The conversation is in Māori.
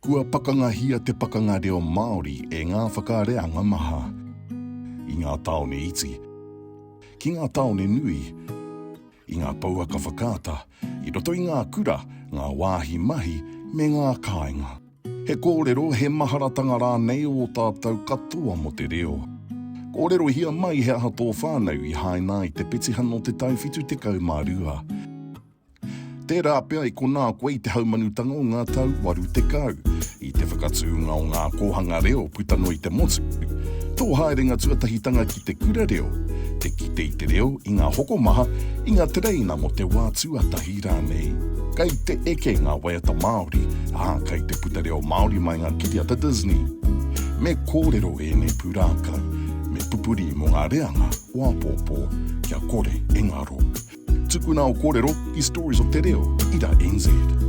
Kua pakangahia te pakanga reo Māori e ngā whakareanga maha. I ngā taone iti, ki ngā taone nui, i ngā pauaka whakata, i roto i ngā kura, ngā wāhi mahi me ngā kāinga. He kōrero he maharatanga rānei o tātou katoa mo te reo. Kōrero hia mai he aha tō whānau i haina i te petihana o te tauwhitu te kaumārua. Tērā pia i ko nā koe i te haumanutanga o ngā tau waru te kau, i te whakatūnga o ngā kōhanga reo putano i te motu. Tō haerenga tuatahitanga ki te kura reo, te kite i te reo i ngā hoko maha, i ngā tereina mo te wā tuatahi rānei. Kei te eke ngā waiata Māori, kei te puta reo Māori mai ngā kiriata Disney. Me kōrero e ne pūrākau, me pupuri mo ngā reanga, wāpōpō, kia kore e ngaro. Tukuna o kōrero i Stories of Te Reo, Ira NZ.